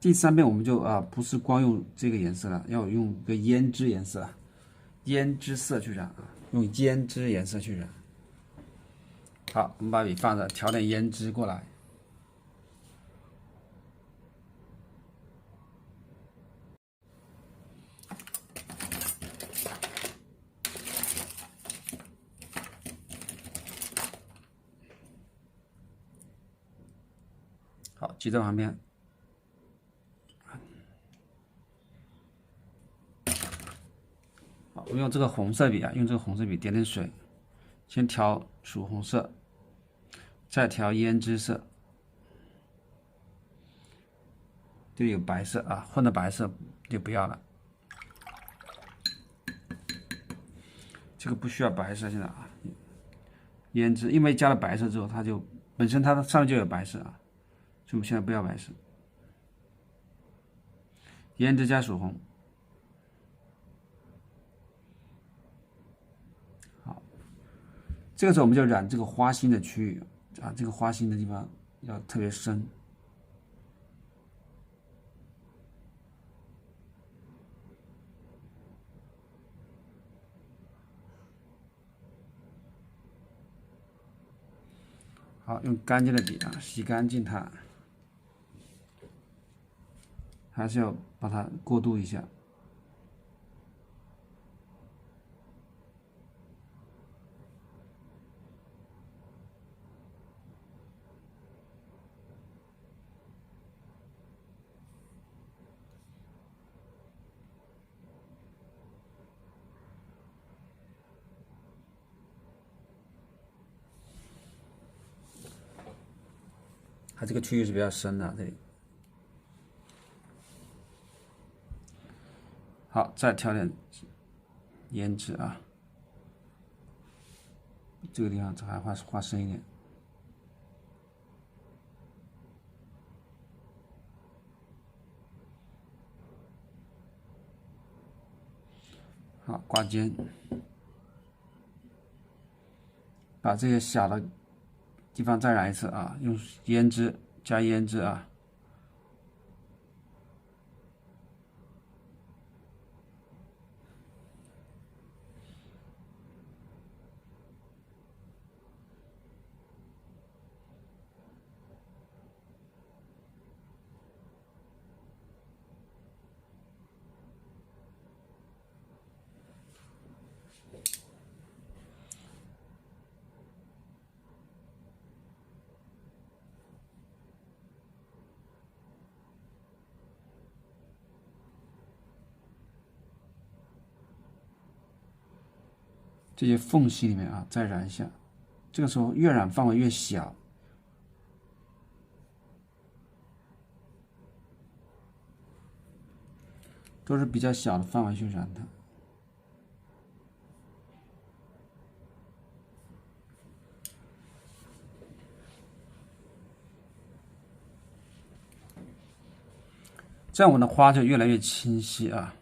第3遍我们就不是光用这个颜色了，要用个胭脂颜色，胭脂色去染啊，用胭脂颜色去染。好，我们把笔放着，调点胭脂过来。好，记在旁边。好，我用这个红色笔啊，用这个红色笔点点水，先调曙红色，再调胭脂色。这里有白色啊，混的白色就不要了。这个不需要白色，现在啊，胭脂因为加了白色之后，它就本身它上面就有白色啊，所以我们现在不要白色。胭脂加曙红。好，这个时候我们就染这个花心的区域啊，这个花心的地方要特别深。好，用干净的笔啊，洗干净它，还是要把它过渡一下。它这个区域是比较深的，这里。好，再调点胭脂啊，这个地方还画深一点。好，挂尖，把这些小的地方再染一次啊，用胭脂加胭脂啊。这些缝隙里面啊，再染一下。这个时候越染范围越小，都是比较小的范围去染它。这样我们的花就越来越清晰啊。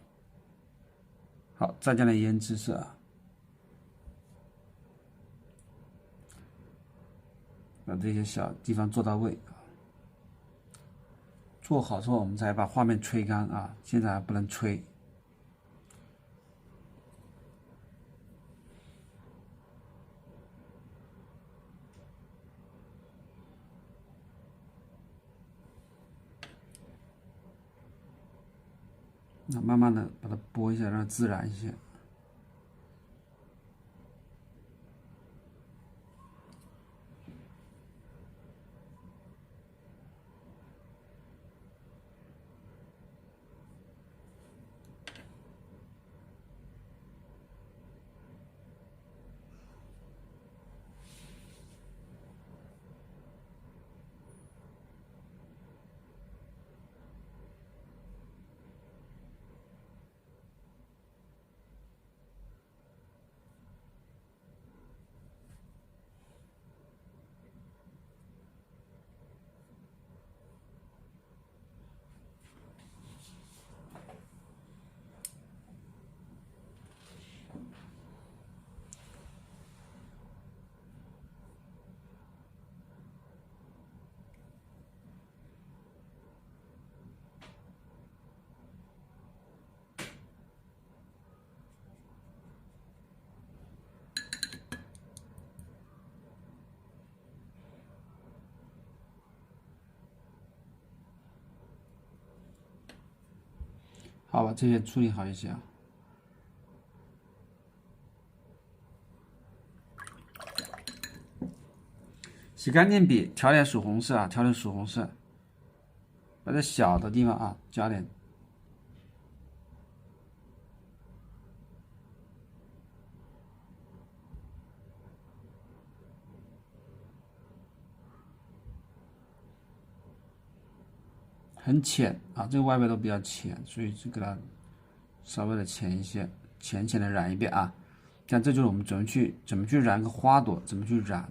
好，再加点胭脂色啊。把这些小地方做到位，做好之后我们才把画面吹干啊，现在还不能吹。那慢慢的把它拨一下，让它自然一些。好，把这些处理好一些啊。洗干净笔，调点曙红色啊，调点曙红色，把这小的地方啊加点。很浅啊，这个外面都比较浅，所以就给它稍微的浅一些，浅浅的染一遍啊。像这就是我们怎么去染个花朵，怎么去染。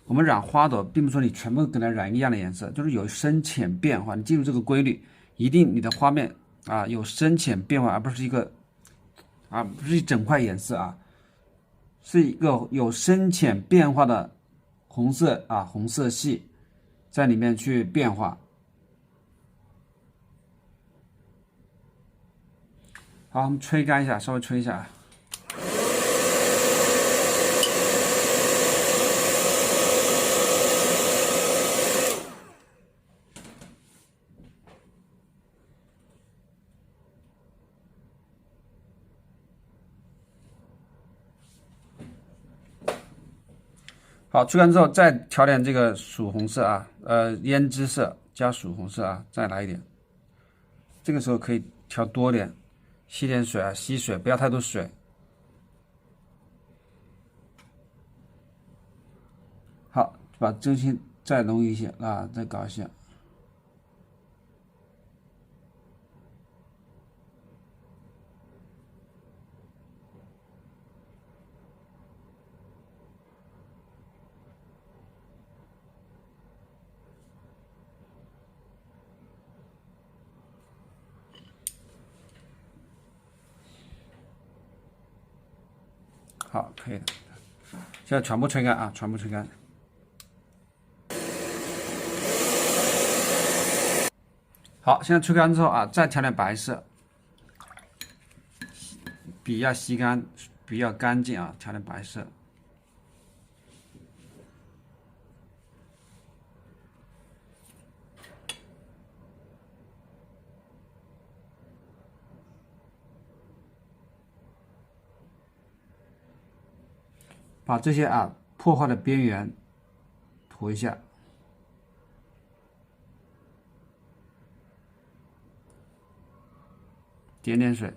我们染花朵，并不是说你全部给它染一样的颜色，就是有深浅变化。你记住这个规律，一定你的画面啊有深浅变化，而不是一整块颜色啊，是一个有深浅变化的红色啊，红色系在里面去变化。好，我们吹干一下，稍微吹一下。好，吹干之后再调点这个曙红色啊，胭脂色加曙红色啊，再来一点。这个时候可以调多点，吸点水啊，吸水，不要太多水。好，把中心再浓一些啊，再搞一下。好，可以的。现在全部吹干啊，全部吹干。好，现在吹干之后啊，再调点白色，笔要吸干，笔要干净啊，调点白色。把这些啊破坏的边缘涂一下，点点水。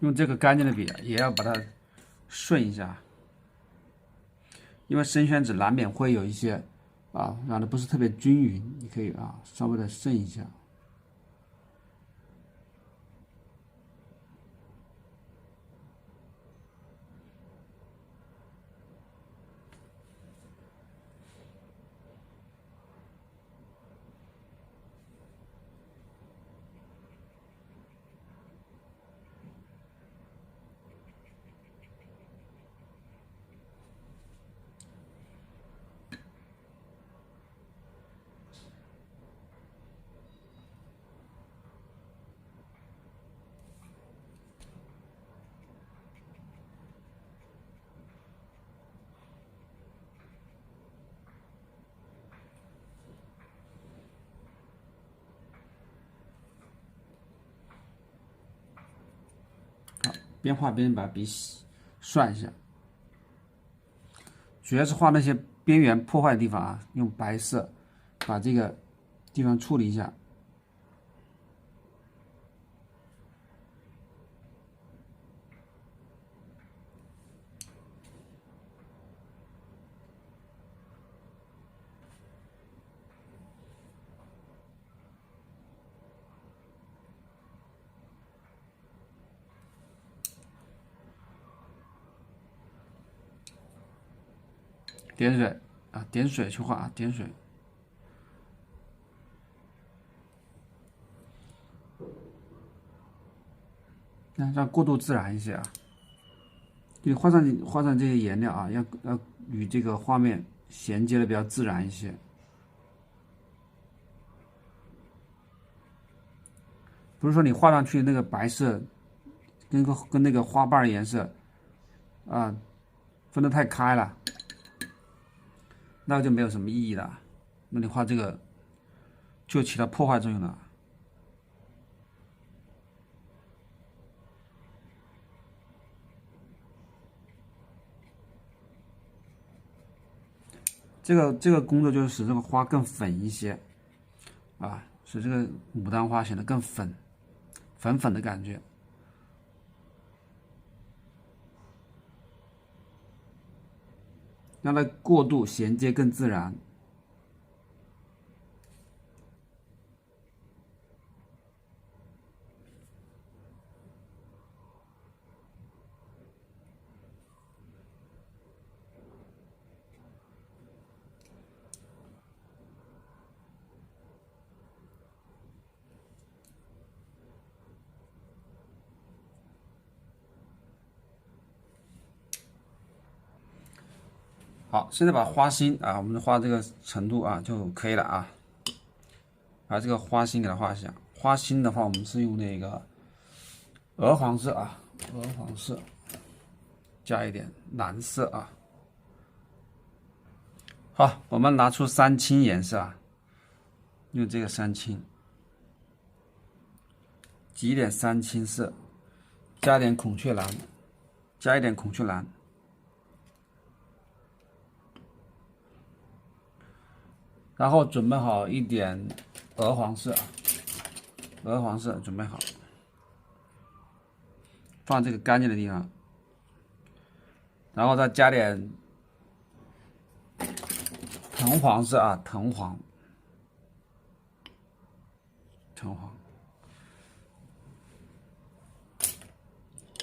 用这个干净的笔也要把它顺一下，因为生宣纸难免会有一些啊染的不是特别均匀，你可以啊稍微的顺一下。边画边把笔涮一下，主要是画那些边缘破坏的地方啊，用白色把这个地方处理一下。点水啊，点水去画啊，点水。那让过渡自然一些啊。你画上这些颜料啊，要与这个画面衔接的比较自然一些。不是说你画上去那个白色跟那个花瓣的颜色啊分得太开了，那就没有什么意义了。那你画这个就起到破坏作用了。这个工作就是使这个花更粉一些啊，使这个牡丹花显得更粉的感觉。让它过渡衔接更自然。好，现在把花心啊，我们画这个程度啊就可以了啊。把这个花心给它画一下。花心的话，我们是用那个鹅黄色啊，鹅黄色加一点蓝色啊。好，我们拿出三青颜色啊，用这个三青，挤一点三青色，加点孔雀蓝，加一点孔雀蓝。然后准备好一点鹅黄色，鹅黄色准备好，放这个干净的地方，然后再加点藤黄色啊，藤黄，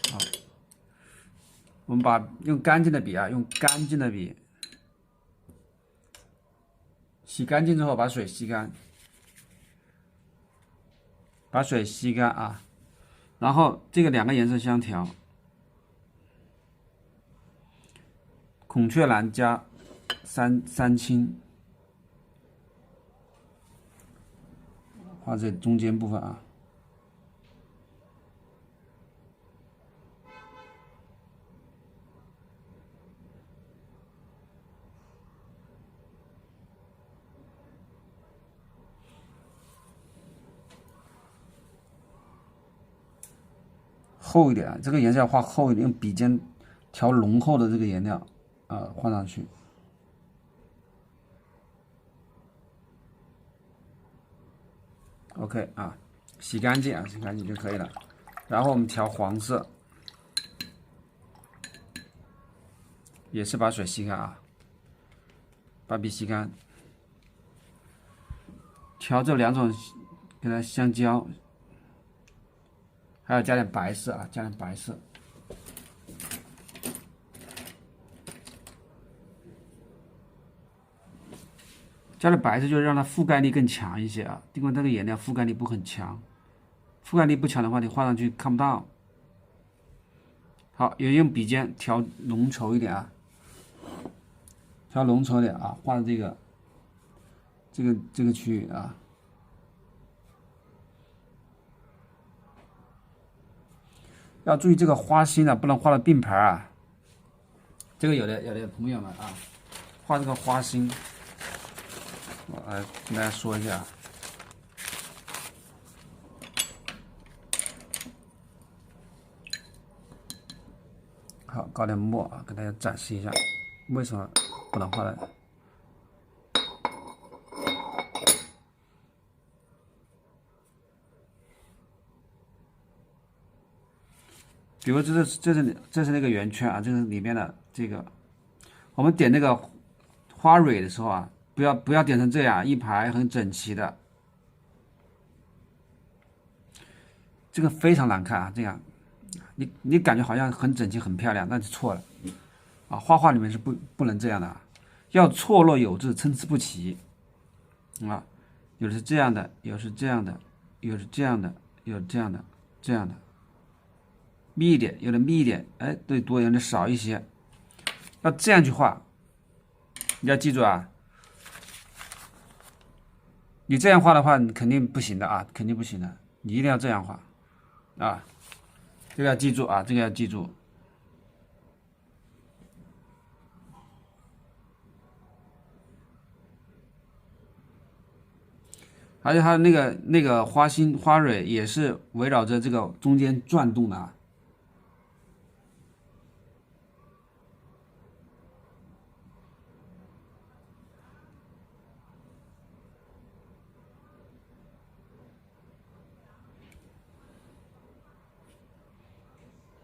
好，我们用干净的笔啊，用干净的笔。洗干净之后，把水吸干，把水吸干啊，然后这个两个颜色相调，孔雀蓝加三青，画这中间部分啊。厚一点，这个颜色要画厚一点，用笔尖调浓厚的这个颜料啊，画上去。OK 啊，洗干净啊，洗干净就可以了。然后我们调黄色，也是把水吸干啊，把笔吸干，调这两种给它相交。还要加点白色啊，加点白色。加点白色就是让它覆盖力更强一些啊，因为这个颜料覆盖力不很强，覆盖力不强的话，你画上去看不到。好，也用笔尖调浓稠一点啊，调浓稠一点啊，画的这个区域啊。要注意这个花心啊，不能画的并排啊。这个有的朋友们啊，画这个花心，我来跟大家说一下。好，搞点墨啊，给大家展示一下为什么不能画的。比如这是那个圆圈啊，这是里面的这个，我们点那个花蕊的时候啊，不要点成这样一排很整齐的，这个非常难看啊，这样你感觉好像很整齐很漂亮，那是错了啊，画画里面是不能这样的啊，要错落有致，参差不齐啊，有的是这样的，有的是这样的，有的是这样的，有的这样的，这样的。密一点，有的密一点，哎，对，多，有的少一些，要这样去画。你要记住啊，你这样画的话，你肯定不行的啊，肯定不行的。你一定要这样画啊，这个要记住啊，这个要记住。而且它那个花心花蕊也是围绕着这个中间转动的啊。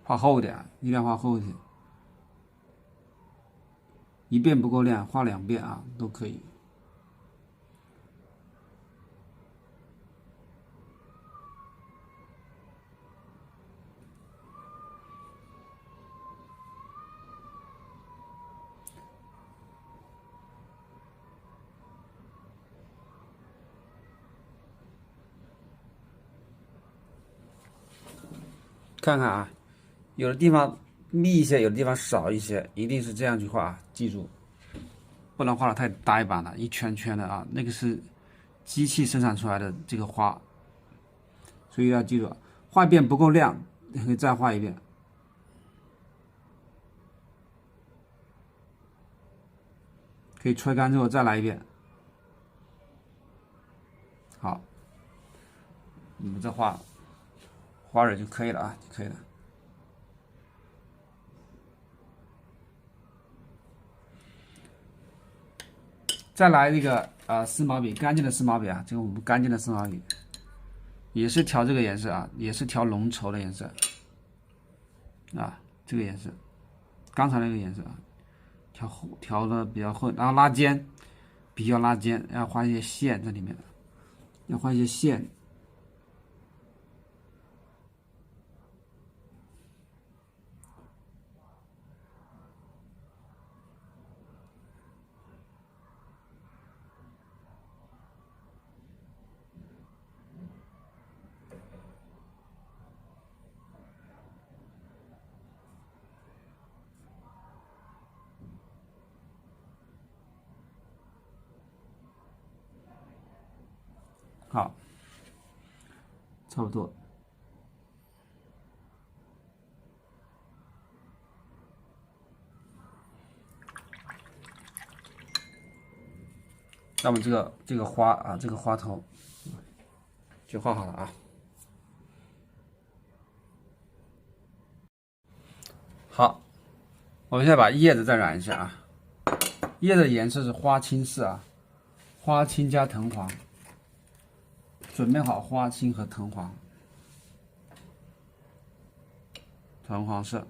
画厚点，一定要画厚一点。一遍不够亮，画2遍啊，都可以。看看啊，有的地方密一些，有的地方少一些，一定是这样去画啊，记住，不能画的太呆板了，一圈圈的啊，那个是机器生产出来的这个花，所以要记住，画一遍不够亮，你可以再画一遍。可以吹干之后再来一遍。好，你们这画花蕊就可以了啊，就可以了。再来一个丝毛笔，干净的丝毛笔啊，这个我们干净的丝毛笔，也是调这个颜色啊，也是调浓稠的颜色啊，这个颜色，刚才那个颜色啊，调的比较厚，然后拉尖，必须要拉尖，要画一些线在里面，要画一些线。好，差不多。那么这个花啊，这个花头就画好了啊。好，我们现在把叶子再染一下啊。叶子的颜色是花青色啊，花青加藤黄。准备好花青和藤黄，藤黄色，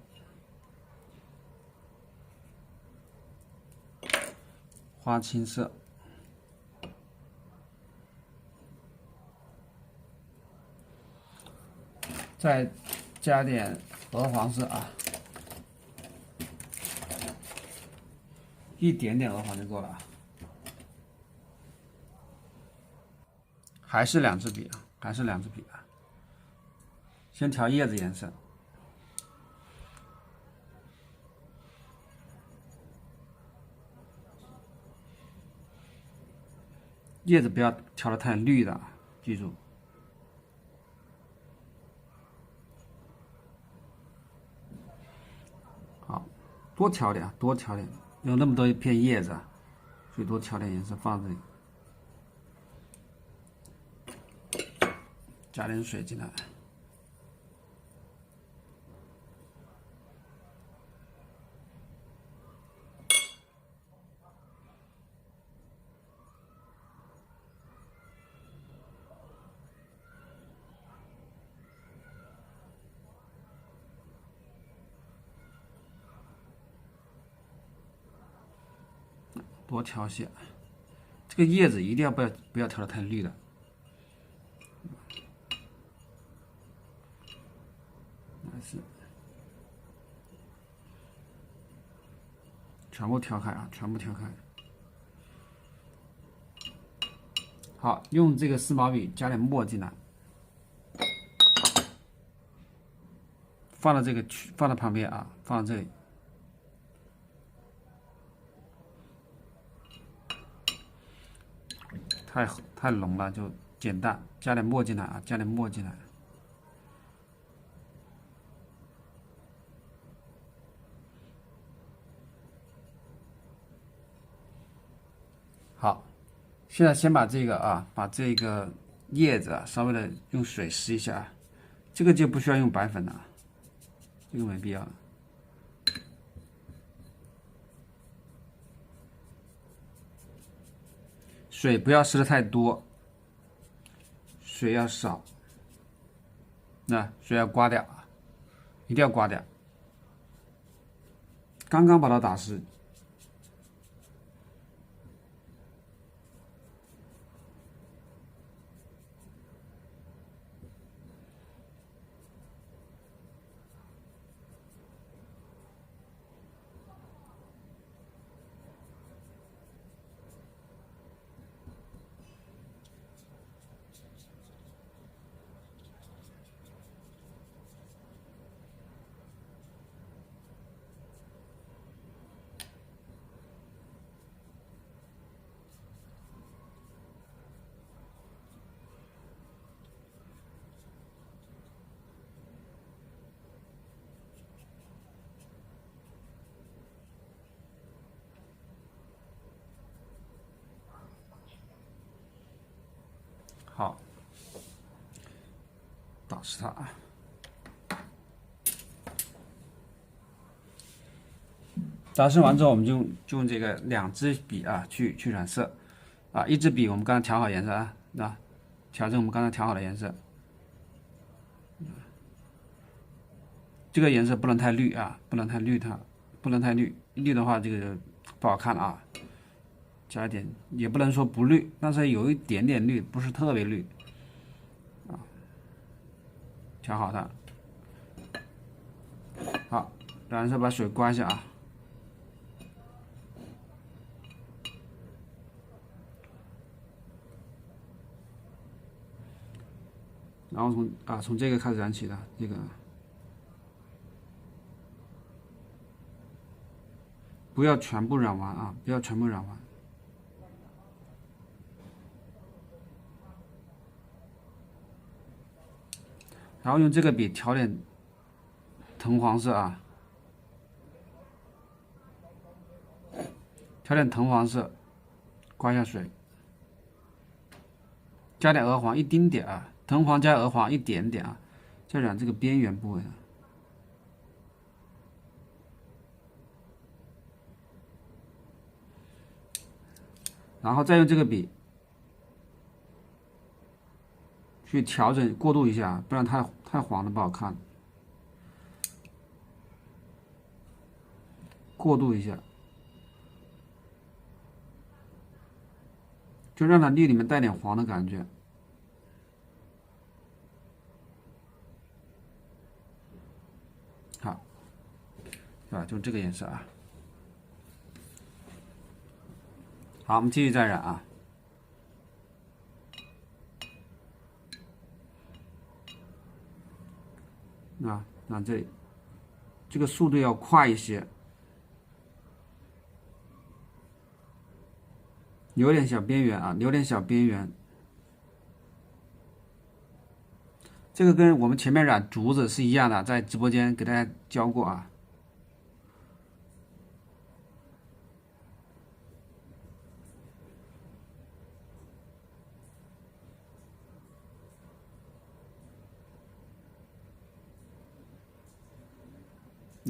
花青色，再加点鹅黄色啊，一点点鹅黄就够了啊。还是2支笔啊，还是2支笔啊。先调叶子颜色，叶子不要调的太绿的，记住。好，多调点，多调点，有那么多一片叶子，所以多调点颜色放这里。加点水进来，多调些。这个叶子一定要不要调的太绿了。全部调开啊，全部调开。好，用这个丝毛笔加点墨进来，放到旁边啊，放到这里。太浓了，就减淡，加点墨进来啊，加点墨进来。好，现在先把这个把这个叶子稍微的用水湿一下，这个就不需要用白粉了，这个没必要。水不要湿的太多，水要少。那水要刮掉啊，一定要刮掉。刚刚把它打湿。好，打湿它啊。打湿完之后，我们就用这个2支笔啊去染色啊，一支笔我们刚才调好颜色啊，调成我们刚才调好的颜色。这个颜色不能太绿啊，不能太绿它，不能太绿，绿的话这个不好看了啊。加一点，也不能说不绿，但是有一点点绿，不是特别绿啊。调好它，好，然后把水刮一下啊。然后从这个开始染起的这个，不要全部染完啊，不要全部染完。然后用这个笔调点藤黄色啊，调点藤黄色，刮一下水，加点鹅黄一丁点啊，藤黄加鹅黄一点点啊，再染这个边缘部位的。然后再用这个笔去调整过渡一下，不然太黄的不好看。过渡一下，就让它绿里面带点黄的感觉。好，是吧？就这个颜色啊。好，我们继续再染啊。那这里，这个速度要快一些，留点小边缘啊，留点小边缘。这个跟我们前面染竹子是一样的，在直播间给大家教过啊。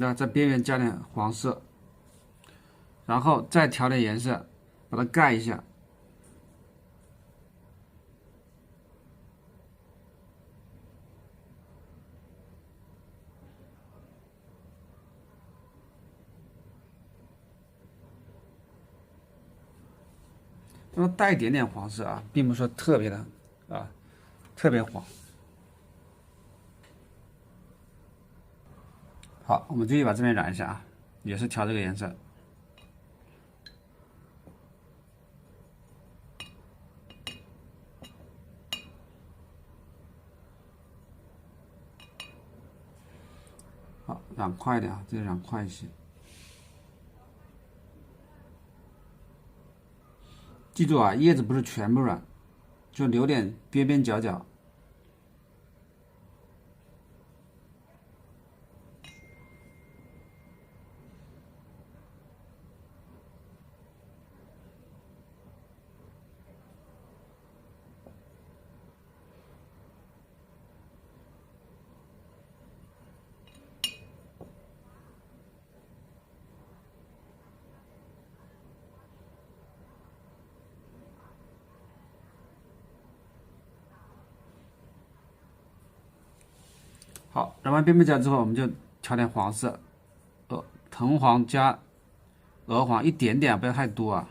那在边缘加点黄色，然后再调点颜色，把它盖一下。那么带一点点黄色啊，并不是说特别的啊，特别黄。好，我们继续把这边染一下啊，也是调这个颜色。好，染快一点啊，这个染快一些。记住啊，叶子不是全部染，就留点边边角角。好，染完边边角之后，我们就调点黄色，藤黄加鹅黄一点点，不要太多啊。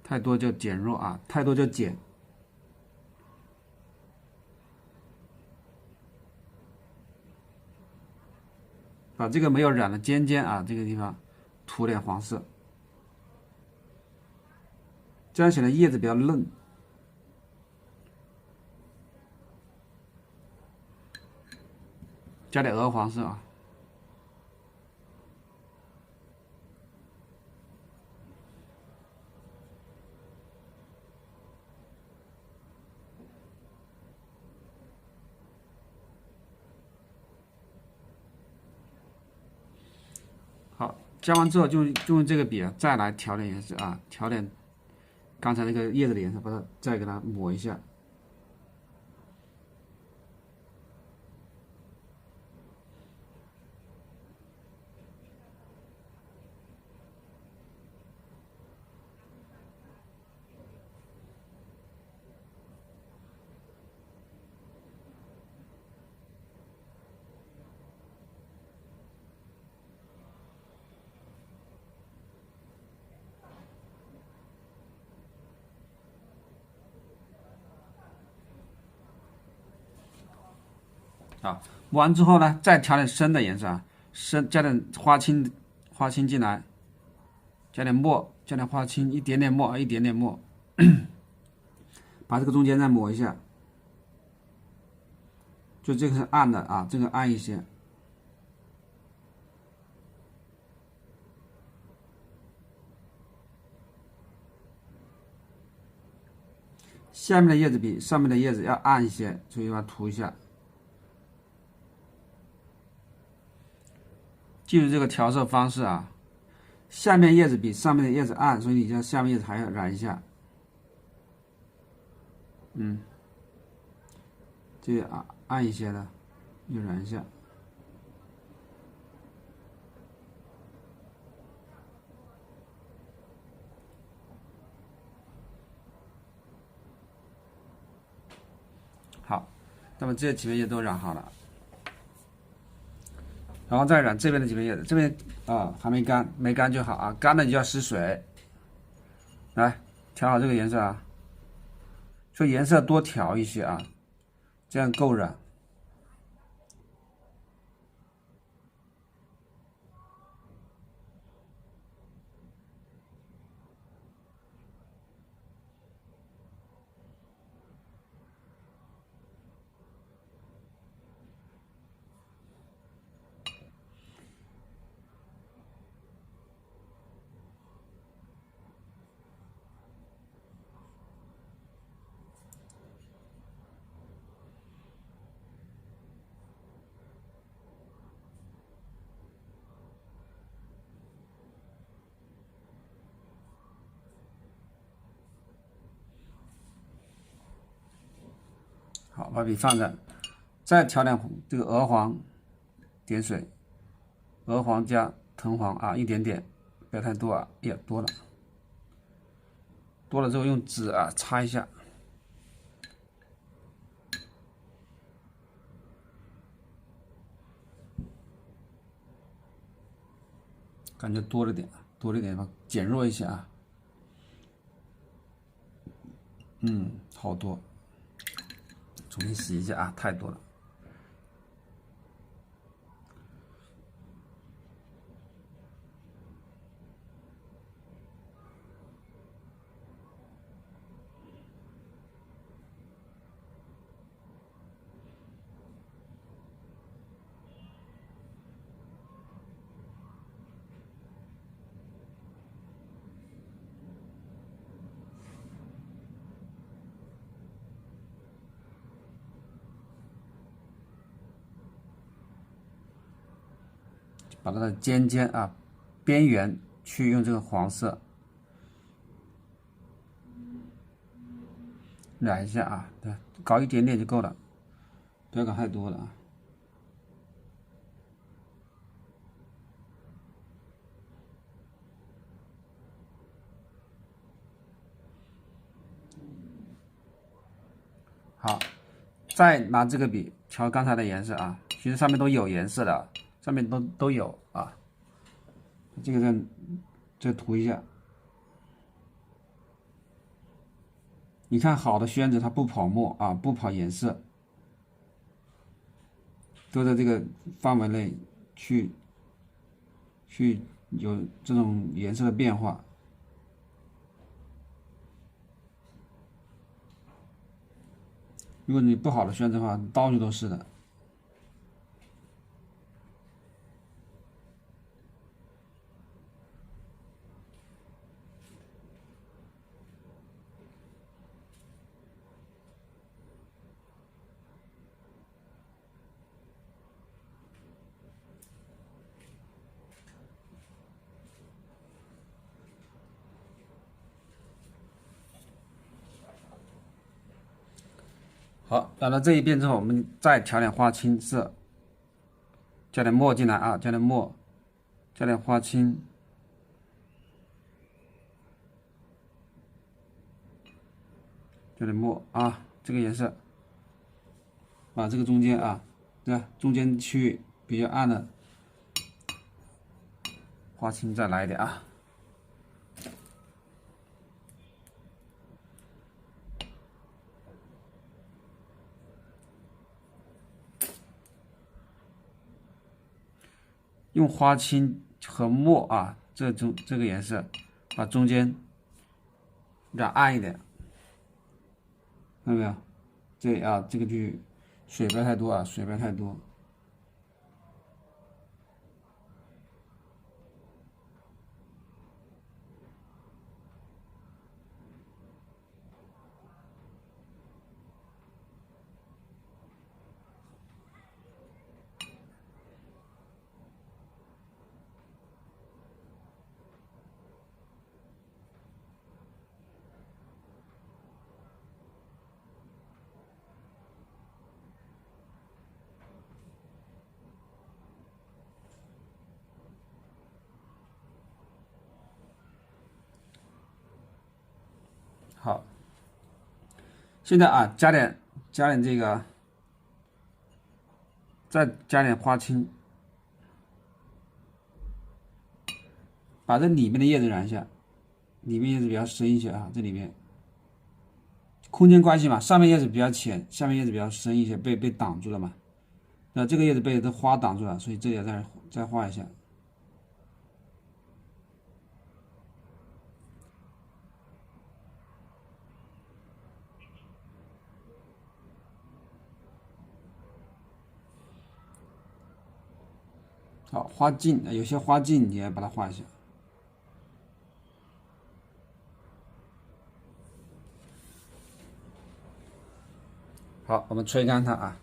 太多就减弱啊，太多就减。把这个没有染的尖尖啊，这个地方涂点黄色，这样显得叶子比较嫩。加点鹅黄色啊。好，加完之后就用这个笔啊，再来调点颜色啊，调点刚才那个叶子的颜色，把它再给它抹一下。啊，抹完之后呢，再调点深的颜色啊，加点花青进来，加点墨，加点花青，一点点墨，一点点墨，把这个中间再抹一下，就这个是暗的啊，这个暗一些。下面的叶子比上面的叶子要暗一些，所以把它涂一下。记住这个调色方式啊，下面叶子比上面的叶子暗，所以你像下面叶子还要染一下。这个暗一些的，又染一下。好，那么这几片叶都染好了，然后再染这边的几片叶子，这边啊还没干，没干就好啊，干了你就要湿水。来调好这个颜色啊，说颜色多调一些啊，这样够染。好，把笔放着，再调点这个鹅黄，点水，鹅黄加藤黄啊，一点点，不要太多啊，也多了，多了之后用纸啊擦一下，感觉多了点，多了点吧，减弱一下啊，好多，重新洗一下啊，太多了。把它的尖尖啊边缘去用这个黄色染一下啊，对，搞一点点就够了，不要搞太多了啊。好，再拿这个笔调刚才的颜色啊，其实上面都有颜色的，上面都有啊。这个再涂一下。你看好的宣纸它不跑墨啊，不跑颜色，都在这个范围内去有这种颜色的变化。如果你不好的宣纸的话，到处都是的。好，染了这一遍之后，我们再调点花青色，加点墨进来啊，加点墨，加点花青，加点墨啊，这个颜色，把这个中间啊，对吧？中间区域比较暗的花青再来一点啊。用花青和墨啊，这个颜色，把中间染暗一点，看到没有？这里啊，这个区域水不要太多啊，水不要太多。好，现在啊，加点这个，再加点花青，把这里面的叶子染一下，里面叶子比较深一些啊，这里面空间关系嘛，上面叶子比较浅，下面叶子比较深一些，被挡住了嘛。那这个叶子被这花挡住了，所以这里再画一下。好，花茎有些花茎你也把它画一下。好，我们吹干它啊。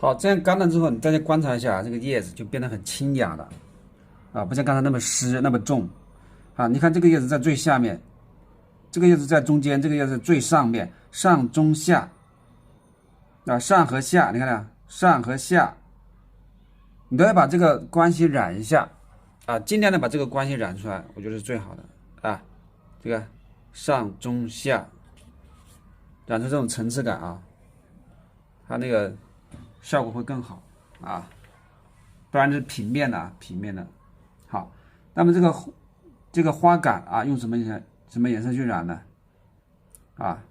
好，这样干了之后，你大家观察一下，这个叶子就变得很清雅了，啊，不像刚才那么湿那么重，啊，你看这个叶子在最下面，这个叶子在中间，这个叶子最上面，上中下，啊，上和下，你看看，上和下，你都要把这个关系染一下，啊，尽量的把这个关系染出来，我觉得是最好的，啊，这个上中下，染出这种层次感啊，它那个效果会更好啊，不然是平面的啊，平面的。好，那么这个花杆啊，用什么颜色去染呢？啊，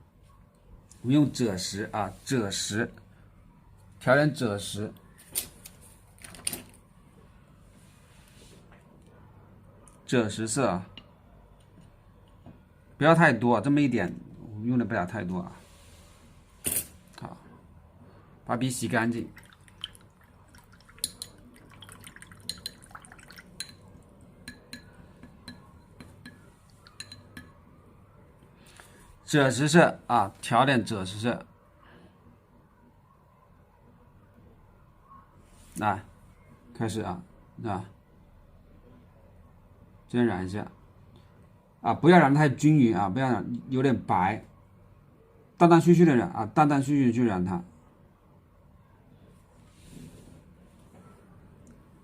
我们用赭石啊，赭石调点赭石，赭石色啊，不要太多，这么一点，我们用的不了太多啊。好，把笔洗干净。赭石色啊，调点赭石色。来，开始啊，这样染一下啊，不要染太均匀啊，不要染有点白，淡淡虚虚的染啊，淡淡虚虚的去染它，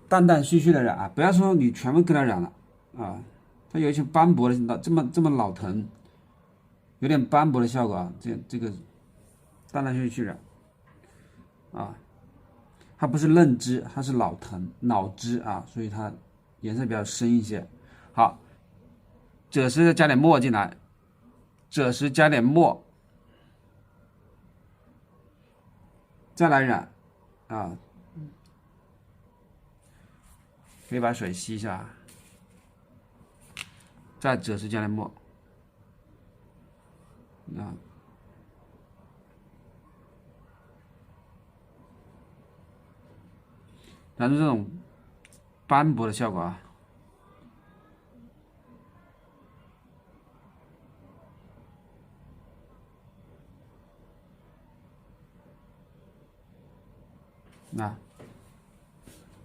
淡淡虚虚的染啊，不要说你全部给它染了啊，它有一些斑驳的，这么老疼，有点斑驳的效果啊，这个淡淡虚虚去染啊。它不是嫩枝，它是老枝啊，所以它颜色比较深一些。好，赭石再加点墨进来，赭石加点墨，再来染啊，可以把水吸一下，再赭石加点墨啊。染出这种斑驳的效果啊！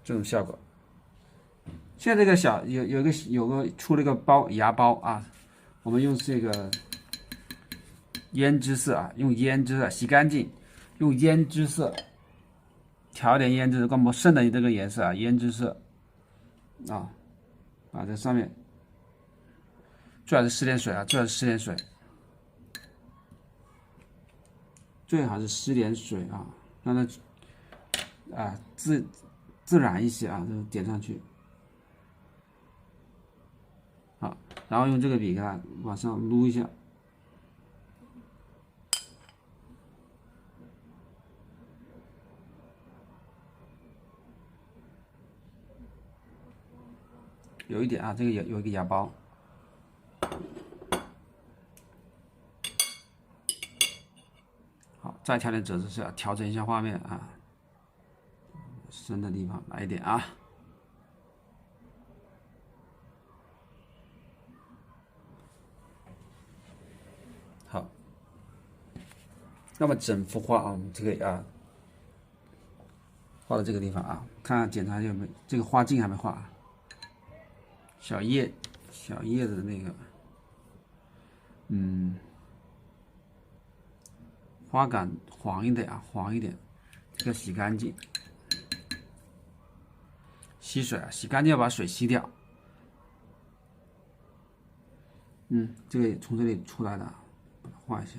这种效果。现在这个小有个出了个芽包啊，我们用这个胭脂色啊，用胭脂色洗干净，用胭脂色。调点胭脂，光不剩的这个颜色啊，胭脂色啊，把这上面最好是施点水啊，最好是施点水，最好是施点水啊，让它啊自然一些啊，就点上去。好，然后用这个笔给它往上撸一下。有一点啊，这个有一个芽包。好，再调点赭石色，调整一下画面啊，深的地方来一点啊。好，那么整幅画啊，我们这个啊，画到这个地方啊，看看检查有没有这个花茎还没画。小叶子的那个，花杆黄一点啊，黄一点，这个洗干净，吸水啊，洗干净要把水吸掉。这个从这里出来的，把它画一下，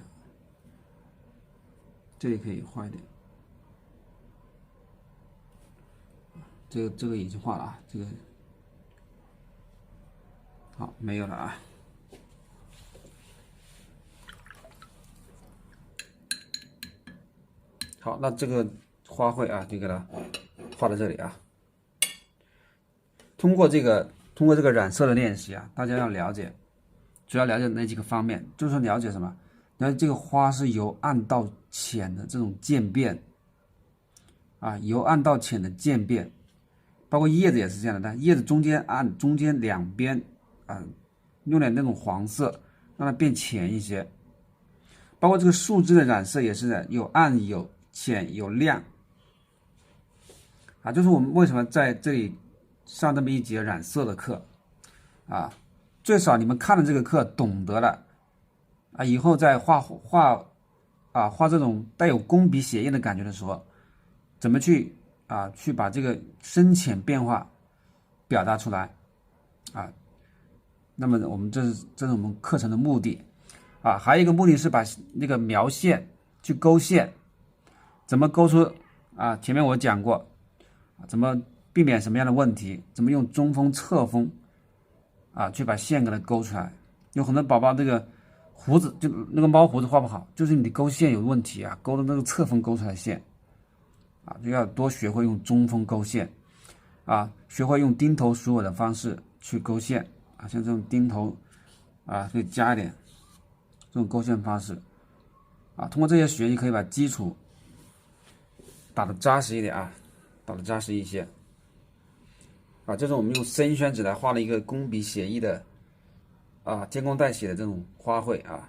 这里可以画一点。这个已经画了啊，这个。好，没有了啊。好，那这个花卉啊，就给它画到这里啊。通过这个染色的练习啊，大家要了解，主要了解那几个方面，就是说了解什么？了解这个花是由暗到浅的这种渐变啊，由暗到浅的渐变，包括叶子也是这样的，但叶子中间暗，中间两边。用点那种黄色，让它变浅一些。包括这个树枝的染色也是的，有暗有浅有亮。就是我们为什么在这里上这么一节染色的课啊？最少你们看了这个课懂得了啊，以后在画这种带有工笔写印的感觉的时候，怎么去把这个深浅变化表达出来啊？那么我们这是我们课程的目的啊，还有一个目的是把那个描线去勾线，怎么勾出啊？前面我讲过，怎么避免什么样的问题，怎么用中锋侧锋去把线给它勾出来。有很多宝宝这个胡子就那个猫胡子画不好，就是你的勾线有问题啊，勾的那个侧锋勾出来的线啊，就要多学会用中锋勾线啊，学会用钉头鼠尾的方式去勾线啊，像这种钉头啊，可以加一点这种勾线方式啊，通过这些学习可以把基础打得扎实一点啊，打得扎实一些啊，这是我们用生宣纸来画了一个工笔写意的啊，监工代写的这种花卉啊。